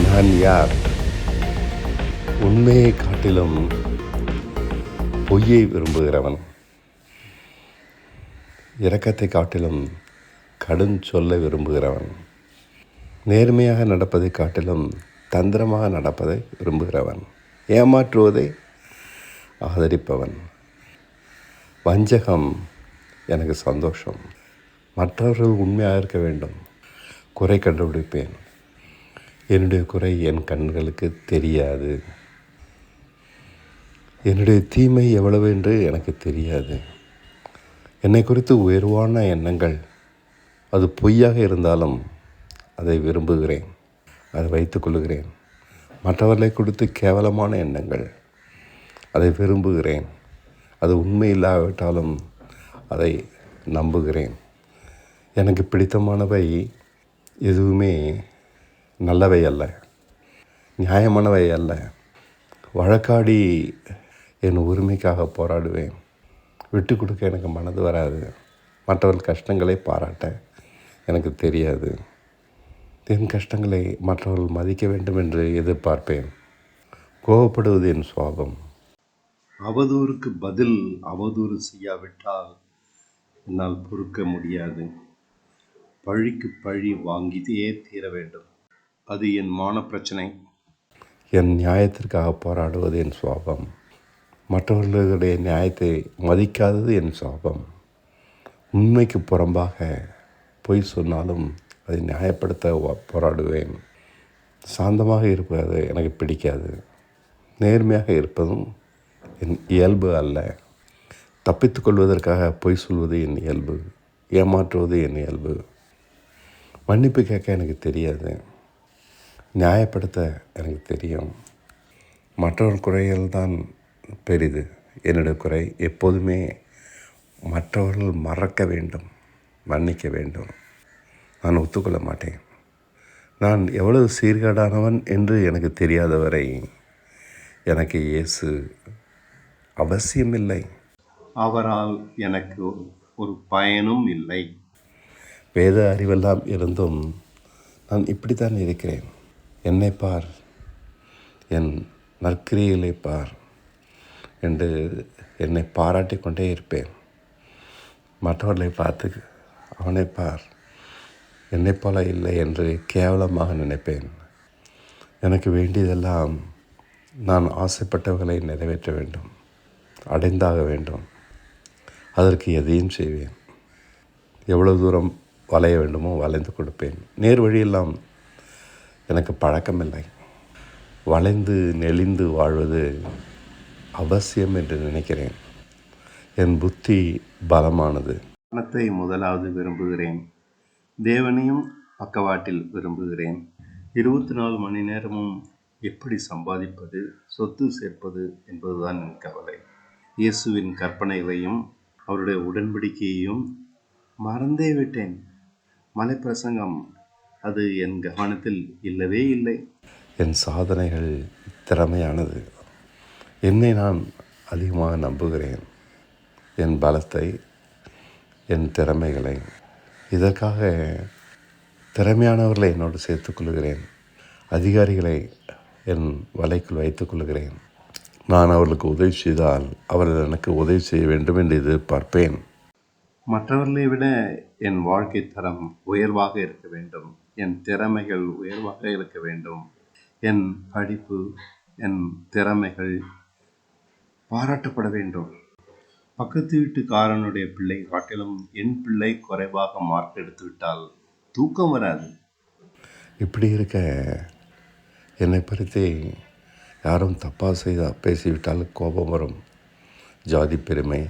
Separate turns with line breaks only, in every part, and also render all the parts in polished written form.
நான் யார்? உண்மையை காட்டிலும் பொய்யை விரும்புகிறவன். இரக்கத்தை காட்டிலும் கடும் சொல்ல விரும்புகிறவன். நேர்மையாக நடப்பதை காட்டிலும் தந்திரமாக நடப்பதை விரும்புகிறவன். ஏமாற்றுவதை ஆதரிப்பவன். வஞ்சகம் எனக்கு சந்தோஷம். மற்றவர்கள் உண்மையாக இருக்க வேண்டும். குறை கண்டுபிடிப்பேன். என்னுடைய குறை என் கண்களுக்கு தெரியாது. என்னுடைய தீமை எவ்வளவு என்று எனக்கு தெரியாது. என்னை குறித்து உயர்வான எண்ணங்கள், அது பொய்யாக இருந்தாலும் அதை விரும்புகிறேன், அதை வைத்துக்கொள்கிறேன். மற்றவர்களை குறித்து கேவலமான எண்ணங்கள், அதை விரும்புகிறேன். அது உண்மை இல்லாவிட்டாலும் அதை நம்புகிறேன். எனக்கு பிடித்தமானவை எதுவுமே நல்லவை அல்ல, நியாயமானவை அல்ல. வழக்காடி என் உரிமைக்காக போராடுவேன். விட்டு கொடுக்க எனக்கு மனது வராது. மற்றவர்கள் கஷ்டங்களை பாராட்ட எனக்கு தெரியாது. என் கஷ்டங்களை மற்றவர்கள் மதிக்க வேண்டும் என்று எதிர்பார்ப்பேன். கோபப்படுவது என் சுவாபம். அவதூறுக்கு பதில் அவதூறு செய்யாவிட்டால் என்னால் பொறுக்க முடியாது. பழிக்கு பழி வாங்கியே தீர வேண்டும். அது என் மான பிரச்சனை. என் நியாயத்திற்காக போராடுவது என் சுவாபம். மற்றவர்களுடைய நியாயத்தை மதிக்காதது என் சுவாபம். உண்மைக்கு புறம்பாக பொய் சொன்னாலும் அதை நியாயப்படுத்த போராடுவேன். சாந்தமாக இருப்பது எனக்கு பிடிக்காது. நேர்மையாக இருப்பதும் என் இயல்பு அல்ல. தப்பித்து கொள்வதற்காக பொய் சொல்வது என் இயல்பு. ஏமாற்றுவது என் இயல்பு. மன்னிப்பு கேட்க எனக்கு தெரியாது. நியாயப்படுத்த எனக்கு தெரியும். மற்றவர் குறைகள் தான் பெரிது. என்னுடைய குறை எப்போதுமே மற்றவர்கள் மறக்க வேண்டும், மன்னிக்க வேண்டும். நான் ஒத்துக்கொள்ள மாட்டேன். நான் எவ்வளவு சீர்கேடானவன் என்று எனக்கு தெரியாதவரை எனக்கு இயேசு அவசியமில்லை. அவரால் எனக்கு ஒரு பயனும் இல்லை. வேத அறிவெல்லாம் இருந்தும் நான் இப்படித்தான் இருக்கிறேன். என்னை பார், என் நற்கிரியைகளை பார் என்று என்னை பாராட்டி கொண்டே இருப்பேன். மற்றவர்களை பார்த்து அவனை பார், என்னை போல இல்லை என்று கேவலமாக நினைப்பேன். எனக்கு வேண்டியதெல்லாம் நான் ஆசைப்பட்டவர்களை நிறைவேற்ற வேண்டும், அடைந்தாக வேண்டும். அதற்கு எதையும் செய்வேன். எவ்வளவு தூரம் வளைய வேண்டுமோ வளைந்து கொடுப்பேன். நேர் வழியெல்லாம் எனக்கு பழக்கமில்லை. வளைந்து நெளிந்து வாழ்வது அவசியம் என்று நினைக்கிறேன். என் புத்தி பலமானது. பணத்தை முதலாவது விரும்புகிறேன். தேவனையும் பக்கவாட்டில் விரும்புகிறேன். 24 மணி நேரமும் எப்படி சம்பாதிப்பது, சொத்து சேர்ப்பது என்பதுதான் என் கவலை. இயேசுவின் கற்பனைகளையும் அவருடைய உடன்படிக்கையையும் மறந்தே விட்டேன். மலைப்பிரசங்கம் அது என் கவனத்தில் இல்லவே இல்லை. என் சாதனைகள் திறமையானது. என்னை நான் அதிகமாக நம்புகிறேன். என் பலத்தை, என் திறமைகளை. இதற்காக திறமையானவர்களை என்னோடு சேர்த்துக்கொள்கிறேன். அதிகாரிகளை என் வலைக்குள் வைத்துக்கொள்கிறேன். நான் அவர்களுக்கு உதவி செய்தால் அவர்கள் எனக்கு உதவி செய்ய வேண்டும் என்று எதிர்பார்ப்பேன். மற்றவர்களை விட என் வாழ்க்கை தரம் உயர்வாக இருக்க வேண்டும். என் திறமைகள் உயர்வாக இருக்க வேண்டும். என் படிப்பு, என் திறமைகள் பாராட்டப்பட வேண்டும். பக்கத்து வீட்டுக்காரனுடைய பிள்ளை காட்டிலும் என் பிள்ளை குறைவாக மார்க் எடுத்து விட்டால் தூக்கம் வராது. இப்படி இருக்க என்னை பற்றி யாரும் தப்பாக பேசிவிட்டால் கோபம் வரும். ஜாதி பெருமை,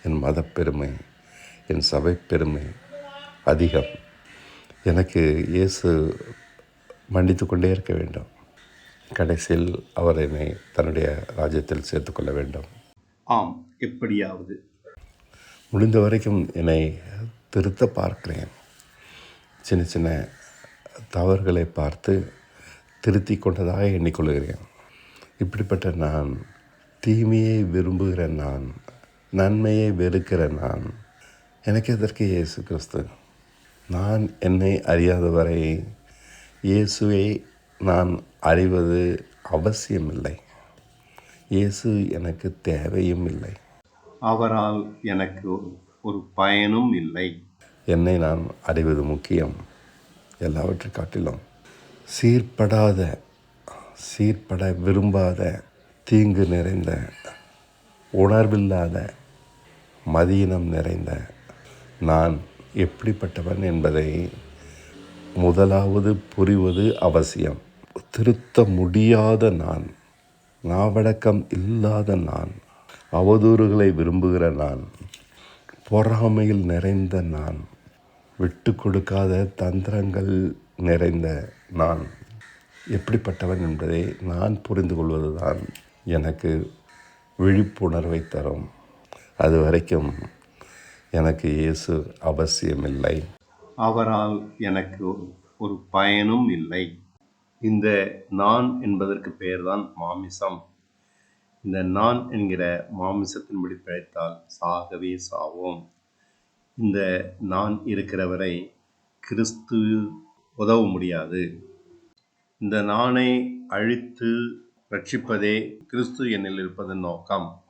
என் மத பெருமை, என் சபை பெருமை அதிகம். எனக்கு இயேசு மன்னித்து கொண்டே இருக்க வேண்டும். கடைசியில் அவர் என்னை தன்னுடைய ராஜ்யத்தில் சேர்த்துக்கொள்ள வேண்டும். ஆம், எப்படியாவது முடிந்த வரைக்கும் என்னை திருத்த பார்க்கிறேன். சின்ன சின்ன தவறுகளை பார்த்து திருத்தி கொண்டதாக எண்ணிக்கொள்கிறேன். இப்படிப்பட்ட நான், தீமையை விரும்புகிற நான், நன்மையை வெறுக்கிற நான், எனக்கு எதற்கு இயேசு கிறிஸ்து? நான் என்னை அறியாதவரை இயேசுவை நான் அறிவது அவசியமில்லை. இயேசு எனக்கு தேவையும் இல்லை.
அவரால் எனக்கு ஒரு பயனும் இல்லை.
என்னை நான் அறிவது முக்கியம். எல்லாவற்றை காட்டிலும் சீர்பட விரும்பாத, தீங்கு நிறைந்த, உணர்வில்லாத, மதீனம் நிறைந்த நான் எப்படிப்பட்டவன் என்பதை முதலாவது புரிவது அவசியம். திருத்த முடியாத நான், நாவடக்கம் இல்லாத நான், அவதூறுகளை விரும்புகிற நான், பொறாமையில் நிறைந்த நான், விட்டு கொடுக்காத தந்திரங்கள் நிறைந்த நான் எப்படிப்பட்டவன் என்பதை நான் புரிந்து கொள்வதுதான் எனக்கு விழிப்புணர்வை தரும். அது வரைக்கும் எனக்கு இயேசு அவசியமில்லை.
அவரால் எனக்கு ஒரு பயனும் இல்லை. இந்த நான் என்பதற்கு பெயர்தான் மாமிசம். இந்த நான் என்கிற மாமிசத்தின்படி பிழைத்தால் சாகவே சாவோம். இந்த நான் இருக்கிறவரை கிறிஸ்து உதவ முடியாது. இந்த நானை அழித்து ரட்சிப்பதே கிறிஸ்து என்னில் இருப்பதன் நோக்கம்.